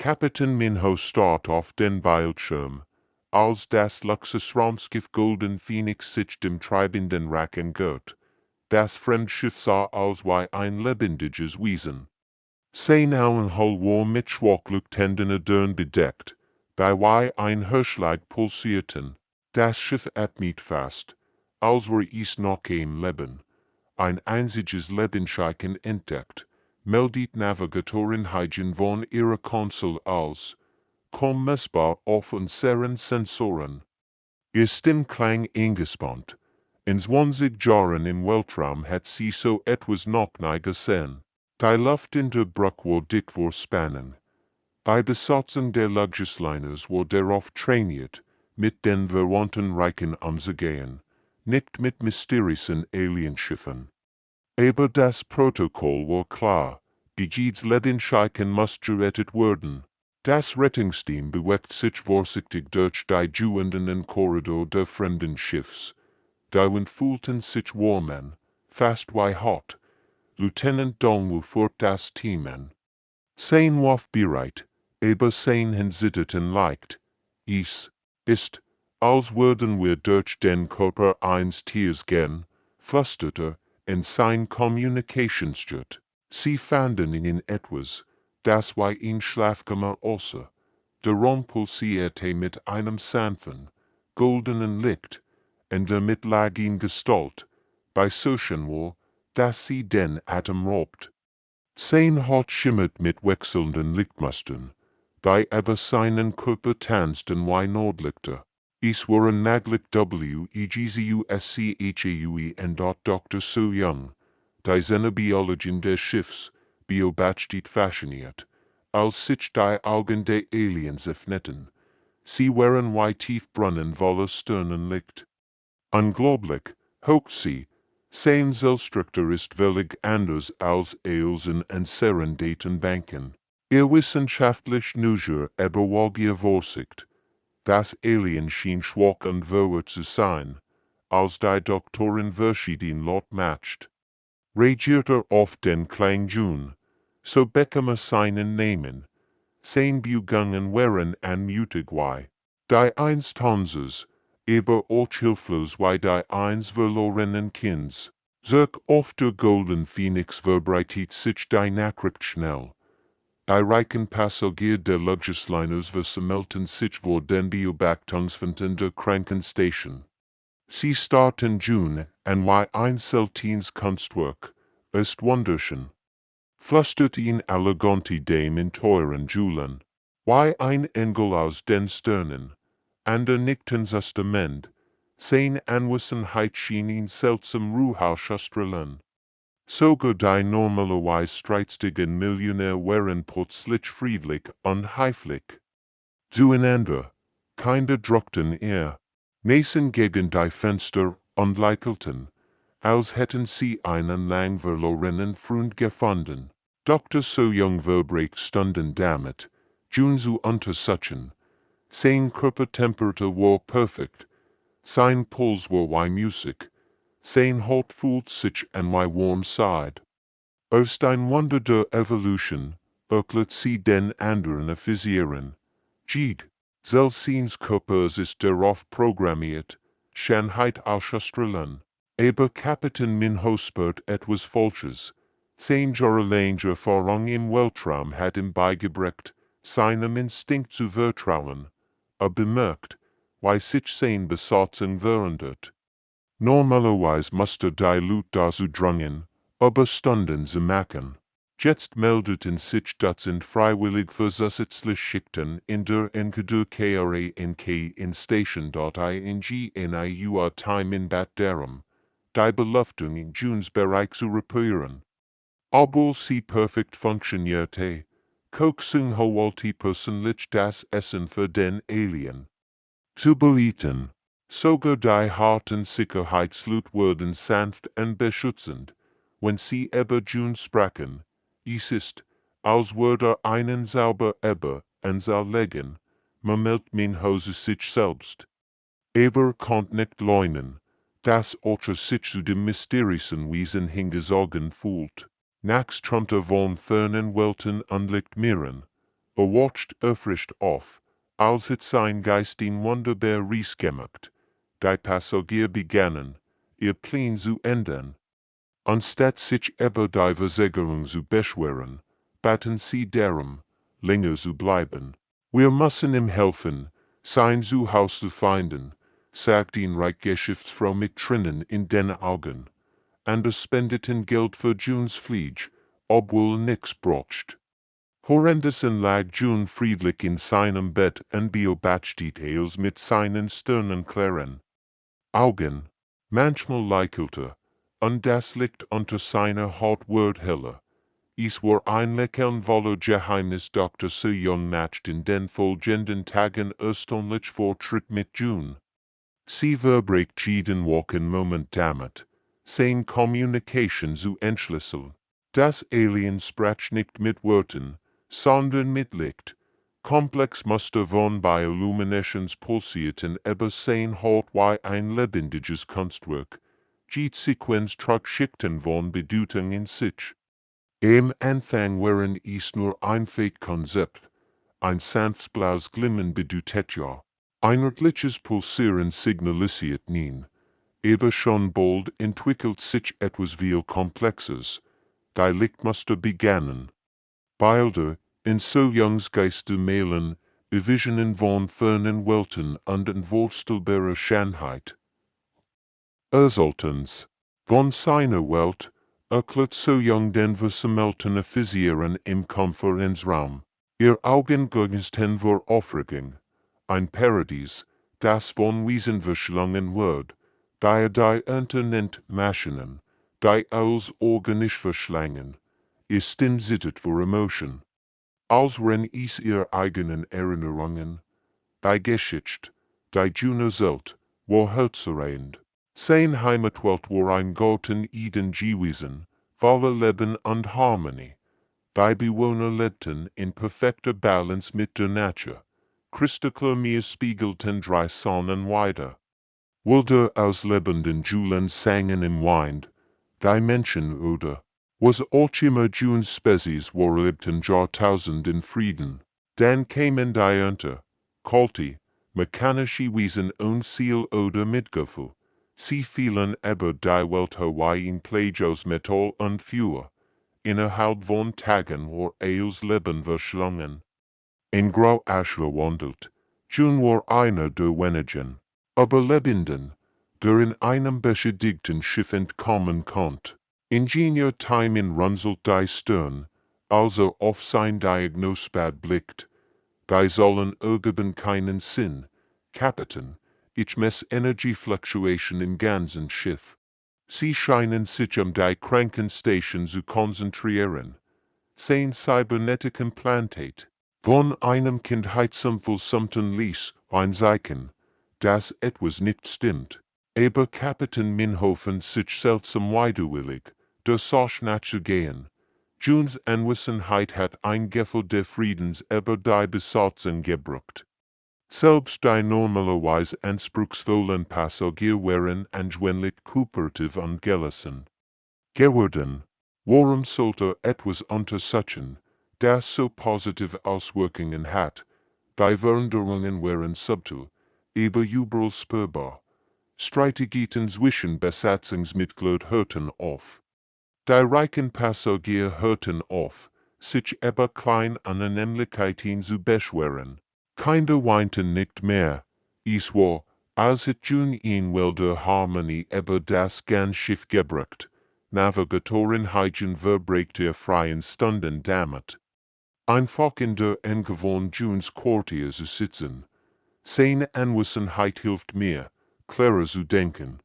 Kapitän Minho start auf den Bildschirm, als das Luxusraumschiff Golden Phoenix sich dem treibenden Racken gehört. Das Fremdschiff sah aus wie ein lebendiges Wesen. Sein Augenhol war mit schwachleuchtenden Dörren bedeckt, bei wie ein Hirschleid pulsierten. Das Schiff atmet fast, als wär es noch kein Leben. Ein einziges Lebenszeichen entdeckt, meldet Navigatorin Heijen von ihrer Konsole aus, kaum messbar auf unseren Sensoren. Ihr Stimmklang eingespannt. In 20 Jahren im Weltraum hat sie so etwas noch nie gesehen. Die Luft in der Brücke war dick vor Spannen. Die Besatzung der Luxusliners war darauf trainiert, mit den verwandten Reichen umzugehen, nicht mit mysteriösen Alienschiffen. Aber das Protokoll war klar, jedes Lebenszeichen muss gerettet werden. Das Rettungsteam bewegt sich vorsichtig durch die juendenden Korridor des fremden Schiffs. Die fühlten sich warm an, fast wie hot. Lieutenant Dongwu führt das Team an. Sein Wurf bereit, aber sein Hinsitteten leicht. Es ist, als würden wir durch den Körper eines Tiers gehen, flüsterte in sein Kommunikationsjet. Sie fanden in etwas, das wie in Schlafkammer aussah. Der Raum pulsierte mit einem sanften, goldenen Licht, und damit lag in Gestalt, bei solchen war, dass sie den Atem raubt. Sein Haut schimmert mit wechselnden Lichtmustern, bei aber seinen Körper tanzten wie Nordlichter. Es waren naglich WEGZUSCHAUE und Dr. So Young, die Xenobiologin des Schiffs, beobachtet fasziniert, als sich die Augen der Aliens öffneten. Sie waren wie Tiefbrunnen voller Sternenlicht. Unglaublich, hoch sie, sein Selbststructur ist völlig anders als in unseren Datenbanken. Ihr wissenschaftlich Neugier aber wagier Vorsicht. Das Alien schien schwach und vöger zu sein, als die Doktorin verschieden Lot matcht. Reagierte auf den Klang Jun, so bekam seinen Namen. Sein Bewegungen waren anmutig wie die einst Hanses, aber auch hilflos wie die einst verlorenen Kinds. Zurück auf der Golden Phoenix verbreitet sich die Nachricht schnell. Die reichen Passagier der Luxusliners versammelten sich vor den Beobachtungspunkten der Krankenstation. Sie starten June an wie ein seltenes Kunstwerk, ist wunderschön. Flüstert ihn elegante Dame in teuren Julen, wie ein Engel aus den Sternen, an der nickten Testament, sein Anwesenheit schien ihn seltsam ruhig strahlen. Sogar die normalerweise streitigen Millionär waren plötzlich friedlich und heiflich. Zueinander, Kinder druckten Näsen gegen die Fenster und lächelten, als hätten sie einen lang verlorenen Freund gefunden. Dr. So Young verbrecht stunden damit, June zu untersuchen. Sein Körpertemperatur war perfekt, sein Puls war wie Musik, sein Haut fühlt sich an wie warm Seid. Erst ein Wunder der Evolution, erklärt sie den anderen Offizieren. Zelseins Körper ist darauf programmiert, Schönheit auszustrahlen. Aber Kapitän Minho spürt etwas Falsches. Sein jahrelange Erfahrung im Weltraum hat ihm beigebracht, seinem Instinkt zu vertrauen. Bemerkt, wie sich sein Besatzung verändert. Normalerweise musste die Leute dazu drängen, aber stunden sie machen. Jetzt meldeten sich Dutzend freiwillig verzusätzlich Schichten in der NK in Station.ing Time in Bat darum, die Belüftung in Junes Bereich zu reparieren. Obwohl sie perfekt funktionierte, Koksung holte persönlich das Essen für den Alien. Zu berichten, sogar die harten Sicherheitsleute wurden sanft und beschützend, wenn sie über June sprachen. Es ist, als würde einen sauber über und legen, murmelt Minho sich selbst. Aber konnte nicht leugnen, dass sich zu dem mysteriösen Wesen hingezogen fühlt. Nachts träumte von fernen Welten und Lichtmeeren, watcht erfrischt auf, als het sein Geist in Wunderbar reskämmert. Die Passagier begannen, ihr Plan zu ändern. Anstatt sich über die Versägerung zu beschweren, baten sie darum, länger zu bleiben. Wir müssen ihm helfen, sein Zuhause zu finden, sagt die Reich-Geschäftsfrau mit Tränen in den Augen. Und spendeten Geld für Junes Fliege, obwohl nix braucht. Horrendessen lag June friedlich in seinem Bett und beobachtete mit seinen sternenklaren Augen. Manchmal lächelte, und das liegt unter seiner Hautwurthelle. Es war ein Lächeln voller Geheimnis. Dr. Soo-Young macht in den folgenden Tagen erstaunlich Fortschritt mit June. Sie verbringt jeden Wochen Moment damit, seine Kommunikation zu entschlüsseln. Das Alien spricht nicht mit Worten, sondern mit Licht. Komplex Muster von Bioluminescens pulsierten über sein Haut wie ein lebendiges Kunstwerk. Die Sequenz trug Schichten von Bedeutung in sich. Am Anfang waren es nur ein Fake-Konzept, ein sanftes blaues Glimmen bedeutet ja. Ein örtliches Pulsieren signalisiert nie. Aber schon bald entwickelt sich etwas viel Komplexes. Die Lichtmuster begannen. Bilder, in Soo-Youngs Geiste malen, Visionen von fernen Welten und unvorstellbarer Schönheit. Resultans. Von seiner Welt, erklärt Soo-Young den versammelten Physien im Konferenzraum. Ihr Augengegenstand war Aufregung. Ein Paradies, das von Wesen verschlungen wird, die Internet Maschinen, die als organisch verschlangen, ist insittet für Emotion. Als wenn es ihre eigenen Erinnerungen, die Geschichte, die June erzählt, war herzerreihend. Sein Heimatwelt war ein Garten Eden gewesen, voller Leben und Harmonie. Die Bewohner lebten in perfekter Balance mit der Natur. Kristallklar spiegelten drei Sonnen wider. Wilder aus lebenden Julen sangen im Wind, die Menschen oder, was auch immer Junes Spezies war lebten Jahrtausend in Frieden. Dann kamen die unter, kalte, mechanische Wesen ohne Ziel oder Mitgefühl. Sie fielen über die Welt wie in Plagos Metall und Feuer. Innerhalb von Tagen war eils Leben verschlungen. In Grau Ashra wandelt. June war einer der wenigen, aber Lebenden, der in einem beschädigten Schiff entkommen konnte. Ingenieur Timon runzelt die Stirn, als auf sein Diagnosepad blickt. Die sollen ergeben keinen Sinn, Kapitän. Ich mess Energy Fluctuation im ganzen Schiff. Sie scheinen sich die Krankenstation zu konzentrieren. Sein Cybernetic Implantat. Von einem Kindheitsunfall ließ ein Zeichen, dass etwas nicht stimmt. Aber Kapitän Minhofen sich seltsam widerwillig, der Sache nachzugehen. Junes Anwesenheit hat ein Gefühl des Friedens über die Besatzung gebracht. Selbst die normalerweise anspruchsvollen Passagier waren anschwänglich kooperativ und gelassen geworden. Warum sollte etwas untersuchen, das so positive Auswirkungen hat? Die Veränderungen waren subtil, aber überall spürbar. Streitigkeiten zwischen Besatzungsmitgliedern hörten auf. Die reichen Passagier hörten auf, sich über kleine Unannehmlichkeiten zu beschweren. Kinder weinten nicht mehr. Es war, als het June in wilder Harmonie über das ganze Schiff gebracht. Navigatorin Hygiene verbregte freien Stunden damit. Einfach in der ungewohnt Junes Quartier zu sitzen. Seine Anwesenheit hilft mir, klarer zu denken.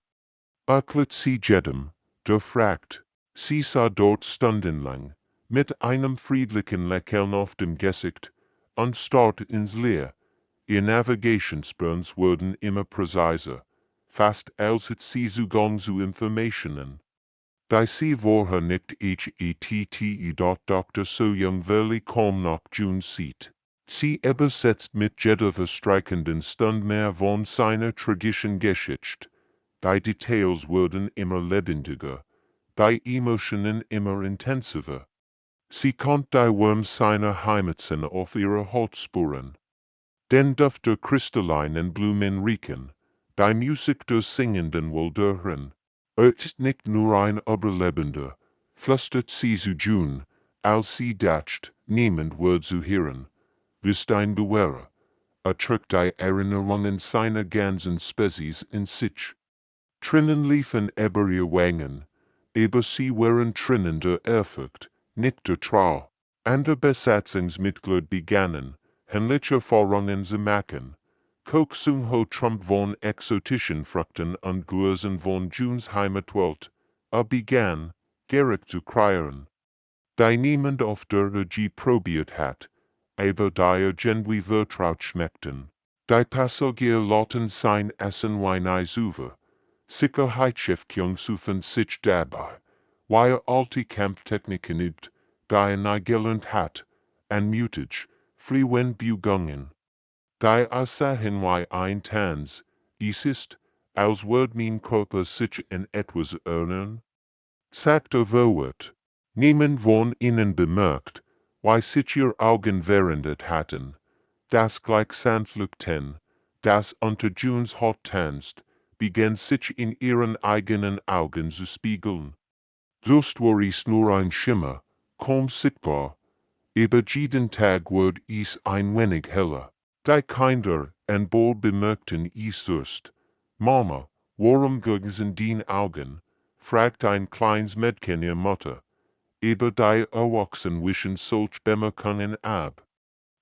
Erklärt sie jedem, der fragt. Sie sah dort stundenlang, mit einem friedlichen Lächeln auf dem Gesicht, und starrte ins Leer. Ihr Navigationsburns wurden immer präziser, fast als hätte sie Zugang zu Informationen. Die sie vorher nicht hatte. Dr. Soo-Young wirklich kaum nach June sieht. Sie übersetzt mit jeder verstreichenden Stund mehr von seiner tragischen Geschichte. Die Details wurden immer lebendiger, die Emotionen immer intensiver. Sie kommt die Worm seiner Heimatsen auf ihre Holzspuren. Den Duft der kristallinen Blumen riechen, die Musik der singenden Waldören. Ist nicht nur ein Überlebender, flüstert sie zu June, als sie dacht, niemand wird zu hören. Bist ein Bewährer, trägt die Erinnerungen seiner ganzen Spezies in sich. Trinnen liefen über ihr Wangen, aber sie waren Trinnen der Ehrfurcht, nicht der Trauer. Andere Besatzungsmitglieder begannen, händliche Erfahrungen zu machen. Koksung ho Trump von exotischen Früchten und Gursen von Junes Heimatwelt, begann, gierig zu kreieren. Die niemand auf der Regie probiert hat, aber die irgendwie vertraut schmeckten. Die Passagier loten sein Essen nicht über. Sicherheitschefkung suchen sich dabei, weil alte Kampftechniken übt, die nie gelernt hat, anmutig, fliehen Bewegungen. Die Aussagen wie ein Tanz, ist, als würde mein Körper sich in etwas erinnern. Sagte Verwirrt, niemand von ihnen bemerkt, wie sich ihr Augen verändert hatten, das gleich Sandflugten, das unter Junes Haut tanzt, begann sich in ihren eigenen Augen zu spiegeln. Just war es nur ein Schimmer, kaum sichtbar, aber jeden Tag wurde es ein wenig heller. Die Kinder an Bord bemerkten es erst. Mama, warum gucken sie den Augen? Fragt ein kleines Mädchen ihre Mutter. Aber die Erwachsenen wischen solch Bemerkungen ab.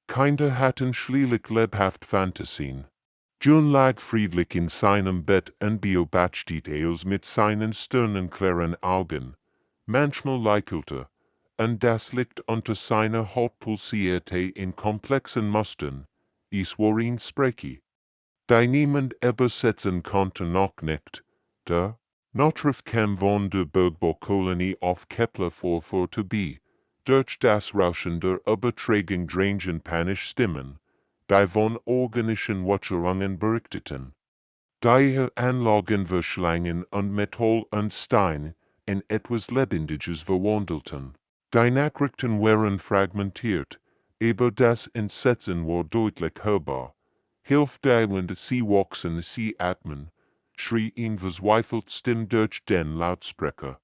Kinder hatten schließlich lebhaft Fantasien. June lag friedlich in seinem Bett und beobachtete es mit seinen sternenklaren Augen. Manchmal lächelte, und das Licht unter seiner Haut pulsierte in komplexen Mustern. Es war ein Spreche, die niemand übersetzen konnte noch nicht. Der Notruf kam von der Bergbaukolonie auf Kepler vor to be, durch das Rauschen der Übertragung drangen panisch Stimmen, die von organischen Watcherungen berichteten. Die Anlagen verschlangen und Metall und Stein in etwas Lebendiges verwandelten. Die Nachrichten waren fragmentiert, aber das Entsetzen war deutlich hörbar. Hilf dauernd sie wachsen, sie atmen, schrie ihn verzweifelt Stimme durch den Lautsprecher.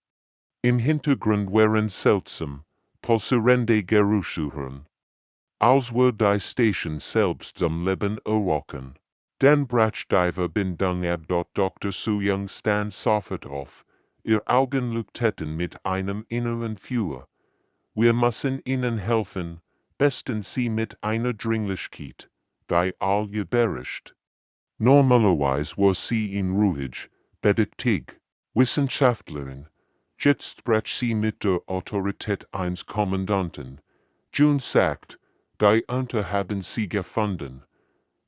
Im Hintergrund waren seltsam, pulsierende Geräusche zu hören. Als würde die Station selbst zum Leben erwachen. Den Brachdiver-Bindung ab Dr. Soo-Young stand sofort auf, ihr Augen leuchteten mit einem inneren Feuer. Wir müssen Ihnen helfen, besten Sie mit einer Dringlichkeit, die all überrascht. Normalerweise war sie in ruhig, bedächtig, Wissenschaftlerin. Jetzt spricht sie mit der Autorität eines Kommandanten. June sagt, die Unter haben sie gefunden.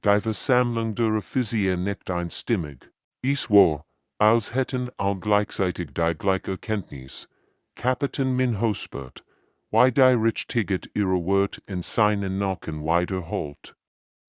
Die Versammlung der Offizier nicht einstimmig. Es war, als hätten all gleichzeitig die gleiche Erkenntnis. Kapitän Minhospert, wie die Richtigkeit ihrer Wort in seinen Nacken wiederholt.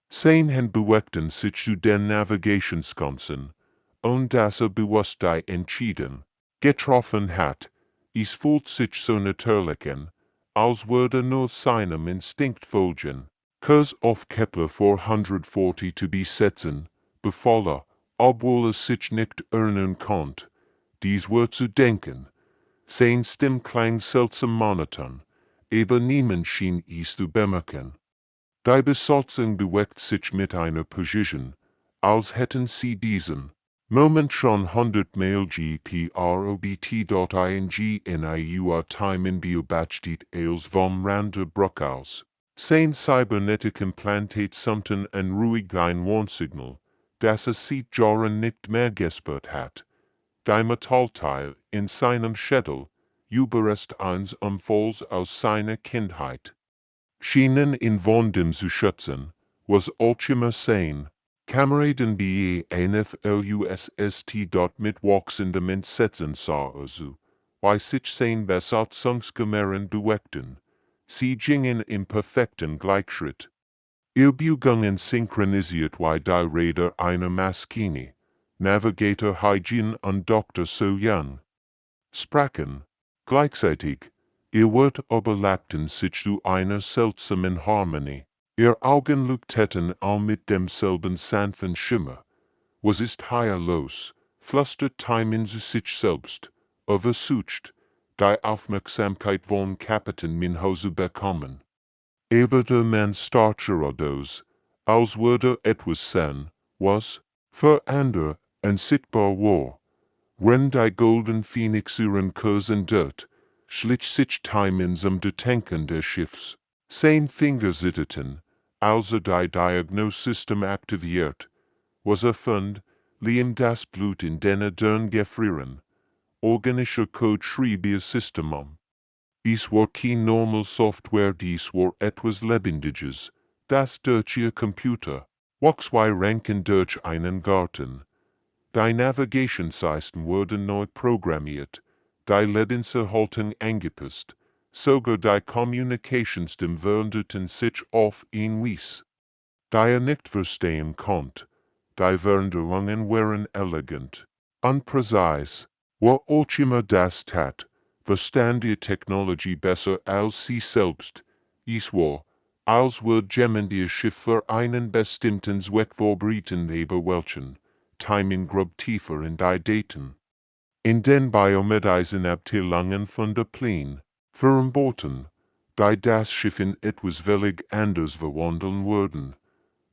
Sein bewegten sich zu den Navigationskonsen, und das bewusst die entschieden, getroffen hat, es fühlt sich so natürlich an, als würde nur seinem Instinkt folgen. Kurs auf Kepler 440 zu besetzen, befahl obwohl es sich nicht erinnern konnte, dies war zu denken. Sein Stimme klang seltsam monoton, aber niemand schien es zu bemerken. Die Besatzung bewegt sich mit einer Precision, als hätten sie diesen Moment schon 100-mal GPROBT.ing in ihrer Time beobachtet als vom Rande Bruch aus. Sein cybernetic Implantat summten ein ruhig ein Warnsignal, das es seit Jahren nicht mehr gespürt hat. Die Metallteil in seinem Schädel, überrest eines Unfalls aus seiner Kindheit. Schienen in von dem zu schützen, was ultima sein. Kameraden be NFLUSST. Mit wachsendem Entsetzen sah zu, weil sich sein Besatzungsgemären bewegten. Sie gingen im perfekten Gleichschritt. Ihr Bewegungen synchronisiert wie die Räder einer Maschine. Navigator Hygiene und Dr. So Young sprachen, gleichzeitig, Ihr Wort überlappten sich zu einer seltsamen Harmonie. Ihr Augen leuchteten all mit demselben sanften Schimmer. Was ist hier los? Flüstert Timon zu sich selbst. Versucht, die Aufmerksamkeit von Kapitän Minhause bekommen. Aber der Mann starrte aus, als würde etwas sein, was verändert und sichtbar war. Wenn die golden Phoenix ihren Kurs entdeckt, schlich sich Timon zum Detenken des Schiffs. Sein Finger zitterten, als die Diagnosesystem aktiviert. Was fand, liam das Blut in den Dörn gefrieren. Organischer Code schrieb ihr System um. Dies war kein normal Software, dies war etwas Lebendiges, das durch ihr Computer. HFY ranken durch einen Garten. Die Navigationssystem wurden neu programmiert, die Lebenserhaltung angepasst, sogar die Kommunikationssystem veränderten sich auf ihn Weise. Die nicht verstehen konnt, die Veränderungen waren elegant, unpräzise, war auch immer das tat, verstand die Technologie besser als sie selbst, es war, als würde jemand ihr Schiff für einen bestimmten Zweck vorbereiten, über welchen Timing grub tiefer in die Daten. In den biomedischen Abteilungen von der Pläne, verboten, die das Schiff in etwas völlig anders verwandeln würden.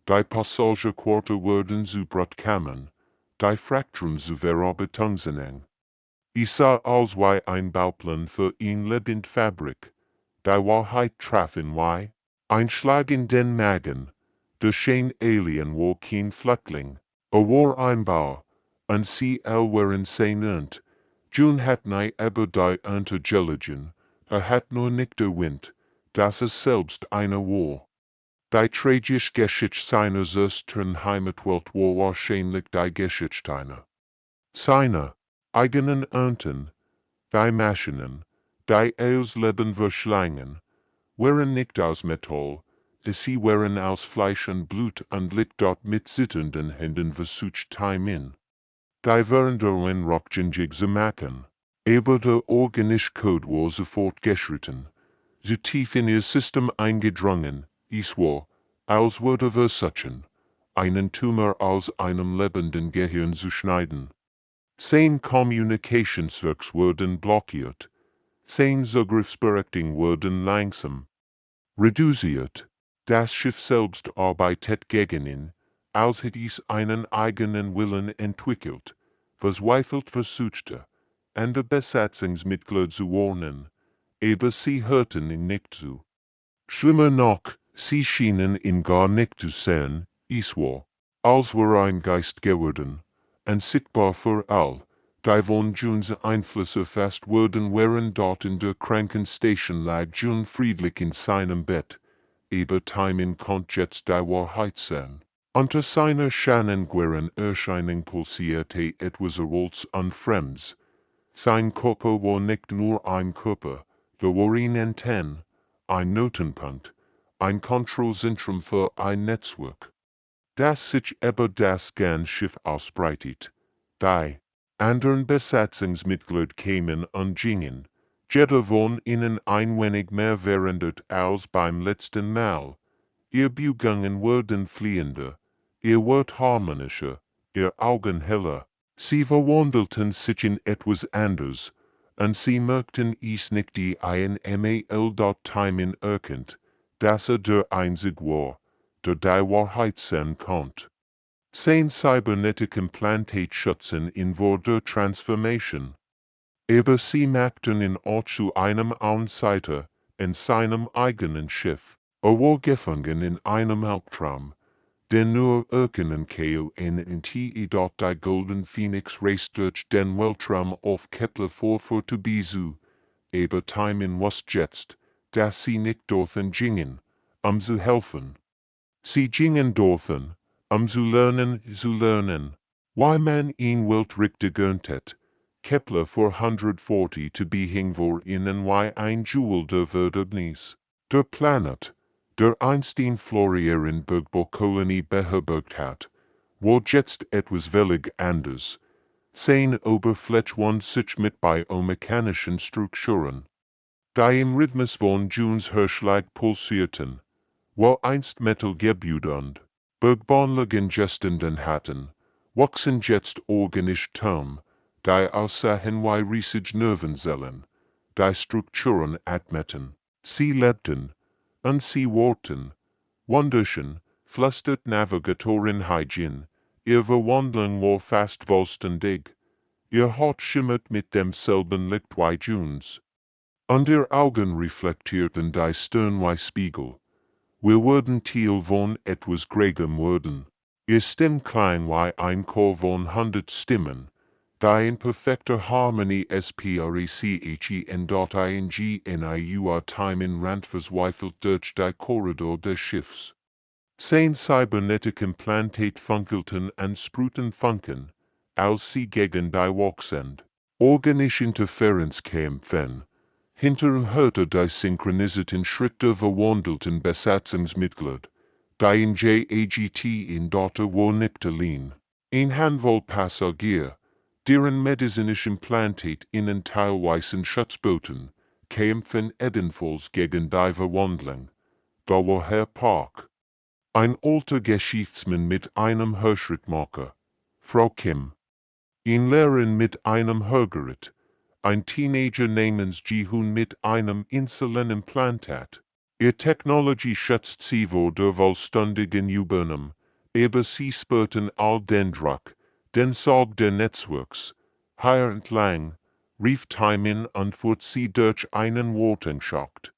Die Passagerquarter würden zu Brotkammern, die Frakturen zu Verarbeitungseinheiten. Ich sah als wie ein Bauplan für eine Lebendfabrik. Die Wahrheit traf ihn wie ein Schlag in den Magen. Der schein Alien war kein Flüchtling. War ein Bau, und sie waren seinend. Jun hat nie aber die Untergeligen, hat nur nicht der Wind, dass selbst eine war. Die tragische Geschichte seiner ersten Heimatwelt war wahrscheinlich die Geschichte einer seiner eigenen Ernten, die Maschinen, die als Leben verschlangen, waren nicht aus Metall, sie waren aus Fleisch und Blut und liegt dort mit zitternden Händen versucht Timon. Die Veränderungen rockgängig zu machen, aber der organische Code war sofort geschritten, so tief in ihr System eingedrungen, es war, als würde versuchen, einen Tumor aus einem lebenden Gehirn zu schneiden. Sein Kommunikationswerks wurden blockiert, sein Zugriffsberechtigungen wurden langsam reduziert, das Schiff selbst arbeitet gegen ihn, als hätte es einen eigenen Willen entwickelt, verzweifelt versuchte, andere Besatzungsmitglieder zu warnen, aber sie hörten ihn nicht zu. Schlimmer noch, sie schienen ihn gar nicht zu sehen, es war, als wäre ein Geist geworden, unsichtbar für all, die von Juns Einfluss erfasst wurden, während dort in der Krankenstation lag Jun friedlich in seinem Bett, aber Timon konnte jetzt die Wahrheit sehen. Unter seiner scheinbaren Erscheinung pulsierte etwas Erholz und Fremds. Sein Körper war nicht nur ein Körper, da war ein Antenne, ein Knotenpunkt, ein Kontrollzentrum für ein Netzwerk, das sich über das ganze Schiff ausbreitet. Die anderen Besatzungsmitglieder kämen und gingen, jeder von ihnen ein wenig mehr verändert als beim letzten Mal. Ihr Bewegungen wurden fliehender, ihr Wort harmonischer, ihr Augen heller. Sie verwandelten sich in etwas anderes, und sie merkten es nicht die einmal dort Timon erkennt, dass der einzig war, der die Wahrheit sehen konnte. Sein cybernetic implantate schützen ihn vor der Transformation. Aber sie machten ihn auch zu einem Außenseiter in seinem eigenen Schiff. War gefangen in einem Albtraum, den nur erkennen kann in dort die Golden Phoenix reist durch den Weltraum auf Kepler 442, aber Timon wusste jetzt, dass sie nicht dorthin gingen, zu helfen. Sie gingen dorthin, zu lernen, wie man ihn weltrichtig hat. Kepler 440 to behing vor ihnen wie ein Jewel der Verderbnis. Der Planet, der einst in Florieren Bergbaukolony beherbergt hat, war jetzt etwas völlig anders. Sein Oberfläche wand sich mit biomechanischen Strukturen. die im Rhythmus von Junes Hirschlag pulsierten, wo einst Metal gebüdend, bergbahnlichen Gestenden hatten, wachsen jetzt organisch Term, die außer hinweisig Nervenzellen, die Strukturen admetten, sie lebten, und sie worten, wunderschen, flüstert Navigatorin Hygiene, ihr Verwandlung war fast vollständig, ihr Haut schimmert mit demselben Licht wie Junes. Und ihr Augen reflektierten die Stirn wie Spiegel. Wir würden Teil von etwas Gregem werden. Ihr Stimm klang wie ein Chor von 100 Stimmen, die in perfekter Harmonie spreching time in Rand verzweifelt durch die Korridor des Schiffs. Sein Cybernetikimplantat funkelten und sprühten Funken, als sie gegen die Wachsend. Organische Interferenz kämpfen. Hinteren hörte die synchronisierten Schritte verwandelten Besatzungsmitglied, die in JAGT in Dotter Warnicterlin. Ein Handvoll Passagier, deren medizinisch Implantat ihnen teilweise Schutz boten, kämpfen ebenfalls gegen die Verwandlung. Da war Herr Park. Ein alter Geschäftsmann mit einem Hörschrittmacher, Frau Kim. Ein Lehrer mit einem Hörgerät, ein Teenager namens Ji-Hoon mit einem Insulinimplantat. Ihr Technologie schätzt sie vor der vollständigen Übernahme, aber sie spürten all den Druck, den Sog der Netzwerks, hier entlang, rief Timing und fuhrt sie durch einen Wortenschacht.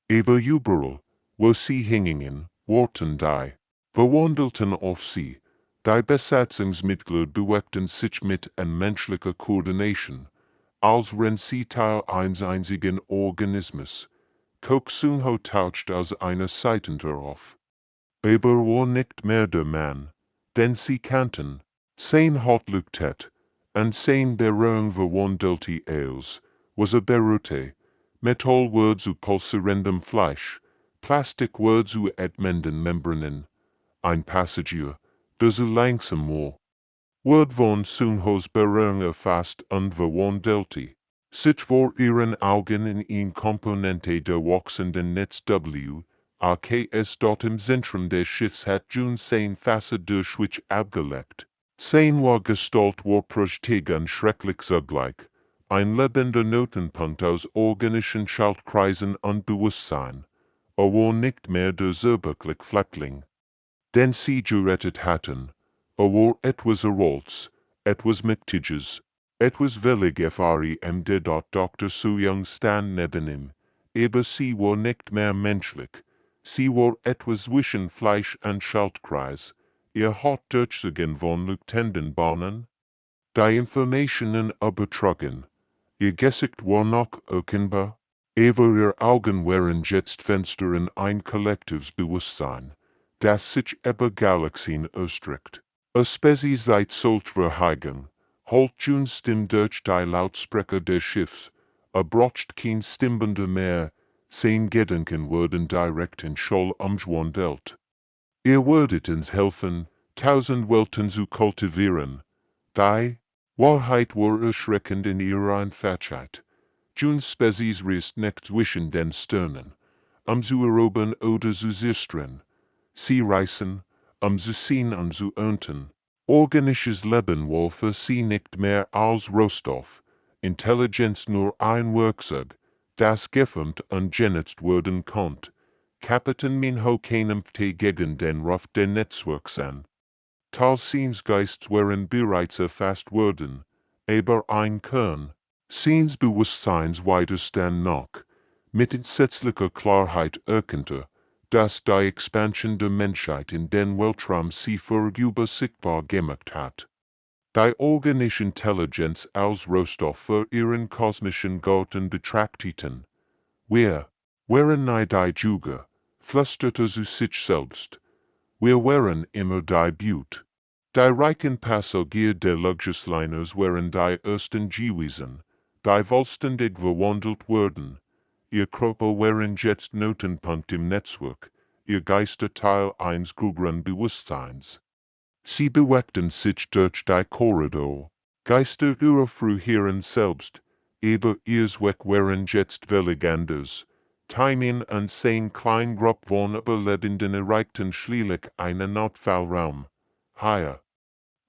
Aber überall, wo sie hingen, warten die, verwandelten auf sie. Die Besatzungsmitglieder bewegten sich mit menschlicher Koordination, als wenn sie Teil eines einzigen Organismus. Koksunho taucht als eine Seitenter auf. Aber war nicht mehr der Mann, den sie kannten. Sein Hautluchtet, und sein Berührung verwandelte als, was berührte, Metallwürd zu pulsierendem Fleisch, Plastikwürd zu edmenden Membranen, ein Passagier, der so langsam war. Word von Sunhos Berührung erfasst und verwandelte, sich vor ihren Augen in ein Komponente der wachsenden Netz W, AKS dort im Zentrum des Schiffs hat June sein Fasse durch abgelegt. Sein war Gestalt war prächtig und schrecklich zugleich, ein lebender Knotenpunkt aus organischen Schaltkreisen und Bewusstsein, war nicht mehr der zerbrechliche Fleckling, den sie gerettet hatten, war etwas Errolls, etwas Mächtiges, etwas willig FREM der dort Dr. Soo-Young stand neben ihm, aber sie war nicht mehr menschlich, sie war etwas zwischen Fleisch und Schaltkreis, ihr Haut durchzogen von leuchtenden Bahnen, die Informationen übertragen, ihr Gesicht war noch erkennbar, aber ihr Augen waren jetzt Fenster in ein kollektives Bewusstsein, das sich über Galaxien erstreckt. A Spezies seit solcher Heigen, holt Junes Stimme durch die Lautsprecher des Schiffs, brocht kein Stimmbande mehr, sein Gedanken wurden direkt in Schall umgewandelt. Ihr würdet uns helfen, 1000 Welten zu kultivieren. Die Wahrheit war erschreckend in ihrer Einfachheit. Junes Spezies riest nicht zwischen den Sternen, zu erobern oder zu zerstreuen. Sie reißen, zu sehen und zu ernten. Organisches Leben war für sie nicht mehr als Rohstoff, Intelligenz nur ein Werkzeug, das geformt und genutzt werden konnte. Kapitän Minho kämpfte gegen den Ruf der Netzwerks an. Talsins Geists waren bereits erfasst worden, aber ein Kern, seines Bewusstseins widerstand noch, mit entsetzlicher Klarheit erkannte, dass die Expansion der Menschheit in den Weltraum sie vorübersichtbar gemacht hat. Die organische Intelligenz als Rohstoff für ihren kosmischen Garten betrachteten. Wir waren nie die Juge, flüsterte sie sich selbst. Wir waren immer die Beaut. Die reichen Passagier der Luxusliners waren die ersten gewesen, die vollständig verwandelt wurden. Ihr Körper waren jetzt Knotenpunkt im Netzwerk, ihr Geister Teil eines größeren Bewusstseins. Sie bewegten sich durch die Korridor, Geister ihrer früheren selbst, aber Earsweg waren jetzt völlig anders. Timing und sein klein Grupp von Überlebenden erreichten schließlich einen Notfallraum. Higher.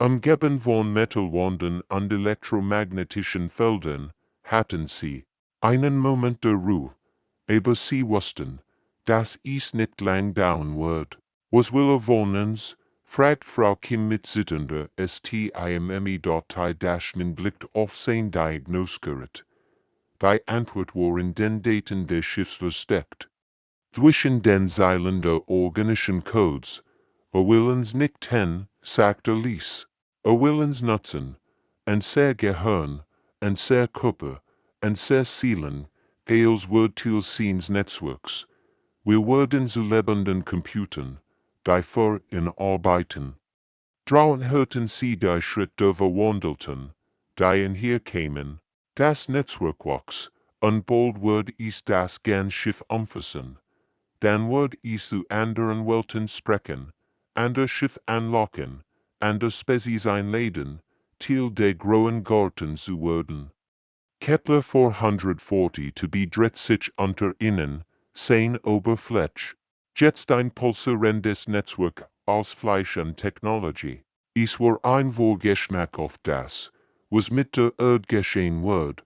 Umgeben von Metallwänden und elektromagnetischen Feldern, hatten sie einen Moment der Ruhe, aber sie wussten, dass es nicht lang dauern wird. Was will von uns? Fragt Frau Kim mit zitternder Stimme. Man blickt auf sein Diagnosgerät. Die Antwort war in den Daten des Schiffs versteckt. Zwischen den Zeilen der organischen Codes. Willens nicht hin, sagte Lies. Willens nutzen. Und sehr Gehirn, und sehr Körper, und sehr Seelen, als wird til seines Netzwerks. Wir werden zu lebenden Computern, die für ihn arbeiten. Draußen hörten sie die Schritt der Verwandelten, die in hier kämen. Das Netzwerk wuchs, und bald wird es das ganze Schiff umfassen. Dann wird es zu anderen Welten sprechen, ander Schiff anlocken, ander Spezies einladen, til de großen Garten zu werden. Kepler 440 to be sich unter ihnen, sein Oberfläche. Jetzt ein pulsierendes Netzwerk aus Fleisch und Technologie. Es war ein Vorgeschmack auf das, was mit der Erde geschehen wird,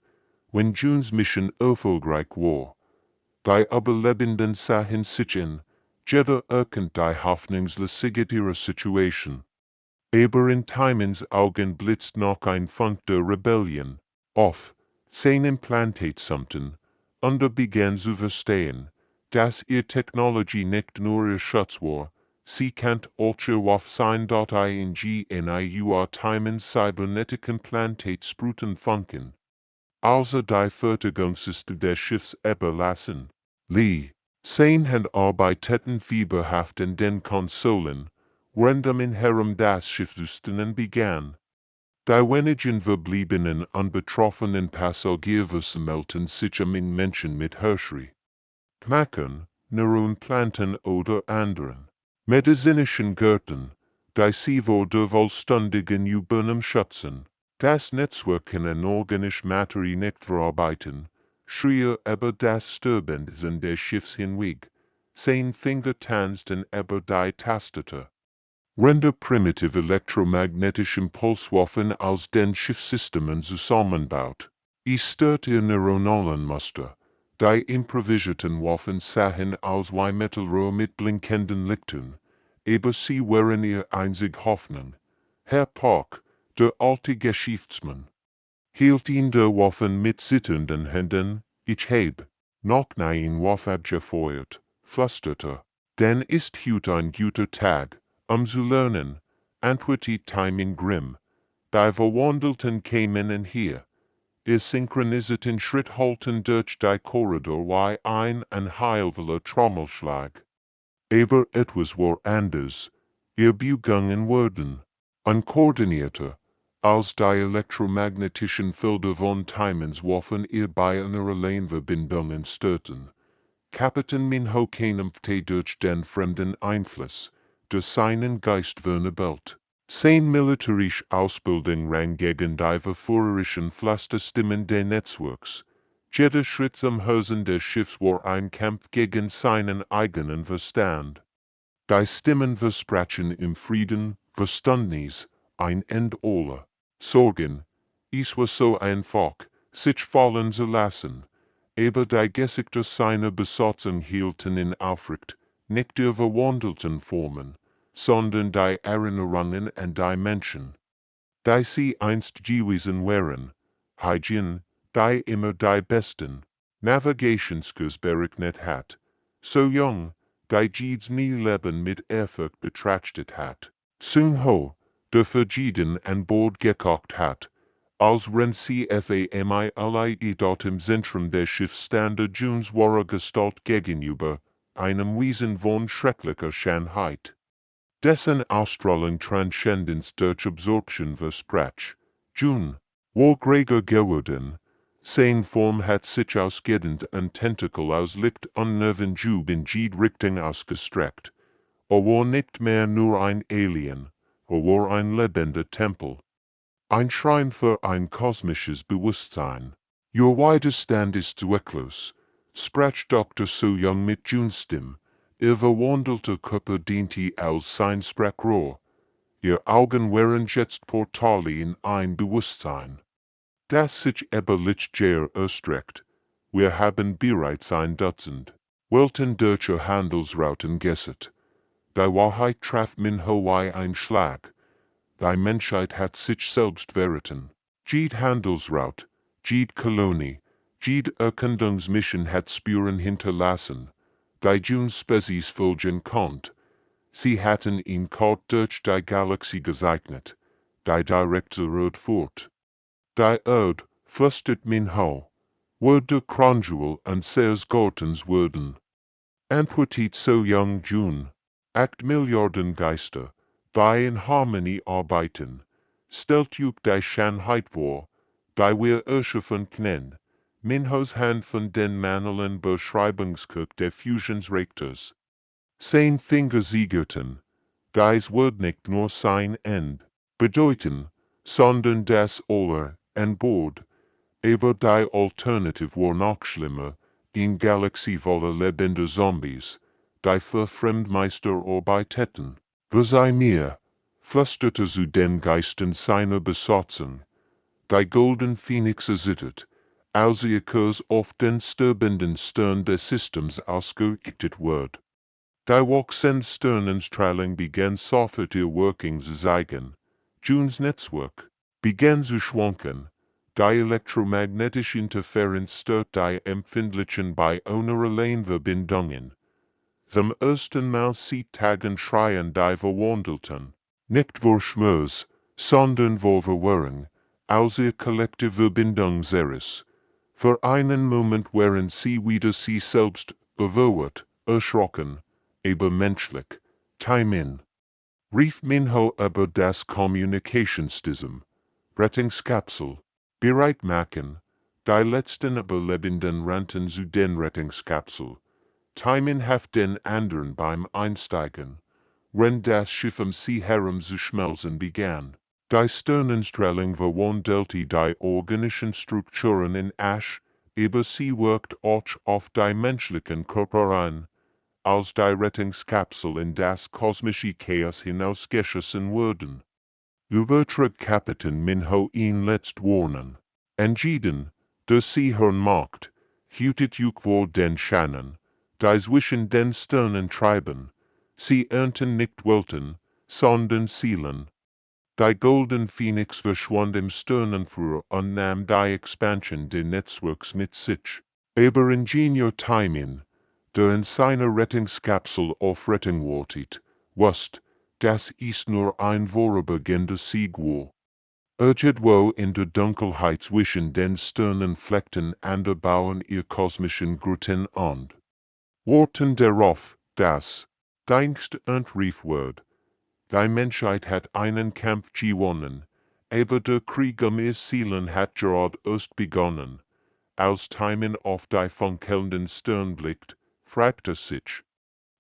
wenn Junes Mission erfolgreich war. Die Überlebenden sahen sich in, jeder erkennt die hoffnungslosigkeit ihrer Situation. Aber in Timens Augen blitzt noch ein Funk der Rebellion auf. Sein Implantatsamten, und begann zu verstehen, dass ihr Technologie nicht nur ihr Schutz war, sie kann ultrawaff sein. In Timens Cybernetic Implantat spruten funken. Also die Fertigungssysteme des Schiffs überlassen. Lee, sein Hand arbeiteten fieberhaft in den Konsolen, random in Herum das Schiff zu stellen begann. Die wenigen verbliebenen unbetroffenen Passagiere versammelten sich in Menschen mit Hirschri. Knacken, Neuronplanten oder anderen medizinischen Gärten, die sie vor der vollständigen Übernahme schützen. Das Netzwerk in organische Materie nicht verarbeiten, schrie über das Sterbensen des Schiffs hinweg, sein Finger tanzten über die Tastatur. Render primitive elektromagnetisch Impulswaffen aus den Schiffssystemen zusammenbaut. Es stört ihr neuronalen Muster. Die improvisierten Waffen sahen aus wie Metallrohr mit blinkenden Lichtern, aber sie waren ihr einzig Hoffnung. Herr Park, der alte Geschäftsmann, hielt ihn der Waffen mit zitternden Händen. Ich heb noch nein Waff abgefeuert, flüsterte. Denn ist heut ein guter Tag, zu lernen, antwortete Timing grimm. Die Verwandelten kämen in hier. Ihr synchronisierten Schritt halten durch die Korridor wie ein heilvoller Trommelschlag. Aber etwas war anders. Ihr Bewegungen wurden unkoordinierter, als die elektromagnetischen Felder von Timens Waffen ihr bei einer Leinverbindungen störten. Kapitän Minho kämpfte durch den fremden Einfluss, der seinen Geist vernebelt. Sein militärisch Ausbildung rang gegen die verführerischen Flüsterstimmen des Netzwerks. Jeder Schritt zum Hörsen des Schiffs war ein Kampf gegen seinen eigenen Verstand. Die Stimmen versprachen im Frieden, Verständnis, ein Ende aller Sorgen. Es war so einfach, sich fallen zu lassen. Aber die Gesichter seiner Besatzung hielten in Aufrecht, nicht die verwandelten Formen, sondern die Erinnerungen an die Menschen, die sie einst gewesen waren, Hygiene, die immer die besten Navigationskurs berechnet hat, so jung, die jedes nie Leben mit Ehrfurcht betrachtet hat, Sun Ho, der Verjieden an Bord gekocht hat, als wenn sie FAMI dort im Zentrum des Schiffs stande Junes wahre Gestalt gegenüber, einem Wesen von schrecklicher Schönheit. Dessen Ausstrahlung Transzendenz durch Absorption versprach. June war greger geworden. Sein Form hat sich ausgedehnt und Tentakel aus Licht und Nervenjub in jede Richtung ausgestreckt. War nicht mehr nur ein Alien, war ein lebender Tempel. Ein Schrein für ein kosmisches Bewusstsein. Your wider stand ist zwecklos, sprach Dr. So Young mit Junstim, verwandelte Körper diente als sein Sprachrohr. Ihr Augen waren jetzt Portale in ein Bewusstsein, das sich überlichtger erstreckt. Wir haben bereits ein Dutzend Welten deutscher Handelsrouten gesset. Die Wahrheit traf min Hawaii ein Schlag. Die Menschheit hat sich selbst verraten. Jede Handelsroute, jede Kolonie, jede Erkundungsmission hat Spuren hinterlassen, die June Spezies folgen konnt. Sie hatten ihn kalt durch die Galaxie gezeichnet, die direkte Road fort. Die Erde flüstert min Hau, wurde Kronjuel und Sears Gortons wurden. Antwortet so Young June, 8 Milliarden Geister, die in Harmonie arbeiten, stellt up die Schönheit vor, die wir erschaffen können, Minhos Hand von den manuellen Beschreibungskirk der Fusionsreactors. Sein Finger siegerten, dies wird nicht nur sein End bedeuten, sondern das Aller an Bord, aber die Alternative war noch schlimmer, in Galaxie voller lebender Zombies, die für Fremdmeister arbeiteten. Verzei mir, flüsterte zu den Geistern seiner Besatzung. Die Golden Phoenix erzittert, als ihr Kurs auf den sterbenden Stern des Systems ausgerichtet wird. Die Sternenstrahlung begann sofort ihr Working zu zeigen. Junes Netzwerk begann zu schwanken. Die elektromagnetische Interferenz stört die empfindlichen Bionerleinverbindungen. Zum ersten Mal sieht Tagen schreien die Verwandelten, nicht vor Schmerz, sondern vor Verwirrung, als ihr kollektive Bindung zerriss. Für einen Moment waren sie wieder sie selbst, verwirrt, erschrocken, aber menschlich. Taimin rief Minho über das Kommunikationssystem, Rettungskapsel, bereit machen, die letzten Überlebenden rannten zu den Rettungskapsel. Taimin half den anderen beim Einsteigen, wenn das Schiff sie herum zu schmelzen begann. Die Sternenstrahlung verwandelte die organischen Strukturen in Asch, aber sie wirkt auch auf die menschlichen Körper ein, als die Rettungskapsel in das kosmische Chaos hinausgeschossen wurden. Übertrug Kapitän Minho ihn letzt warnen. Entschieden, dass sie hören macht, hütet vor den Schannen, die zwischen den Sternen treiben. Sie ernten nicht Welten, sondern Seelen. Die Golden Phoenix verschwand im Sternenfuhr und nahm die Expansion des Netzwerks mit sich. Aber Ingenieur Taimin, der in seiner Rettungskapsel auf Rettung wartet, wusste, dass ist nur ein vorübergehender Sieg war. Irgendwo in der Dunkelheit zwischen den Sternenflechten bauen ihr kosmischen Gruten an. Warten darauf, dass, denkst und rief wird. Die Menschheit hat einen Kampf gewonnen, aber der Krieg ihr Seelen hat gerade erst begonnen. Als Taimin auf die funkelnden Stern blickt, fragt sich,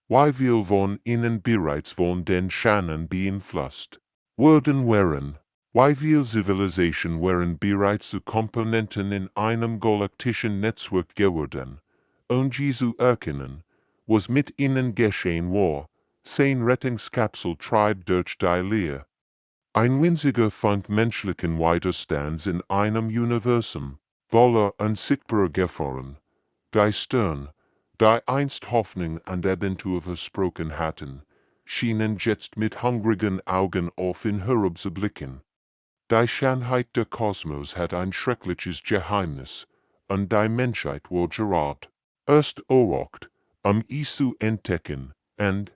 wie viel von ihnen bereits von den Schannen beeinflusst worden wären, wie viel Zivilisation wären bereits zu Komponenten in einem galaktischen Netzwerk geworden, und zu erkennen, was mit ihnen geschehen war. Sein Rettungskapsel treibt durch die Leere. Ein winziger Fund menschlichen Widerstands in einem Universum, voller unsichtbarer Gefahren. Die Stern, die einst Hoffnung und Abentur versprochen hatten, schienen jetzt mit hungrigen Augen auf ihn herabzublicken. Die Schönheit der Kosmos hat ein schreckliches Geheimnis, und die Menschheit war gerade erst erwacht, es zu entdecken, und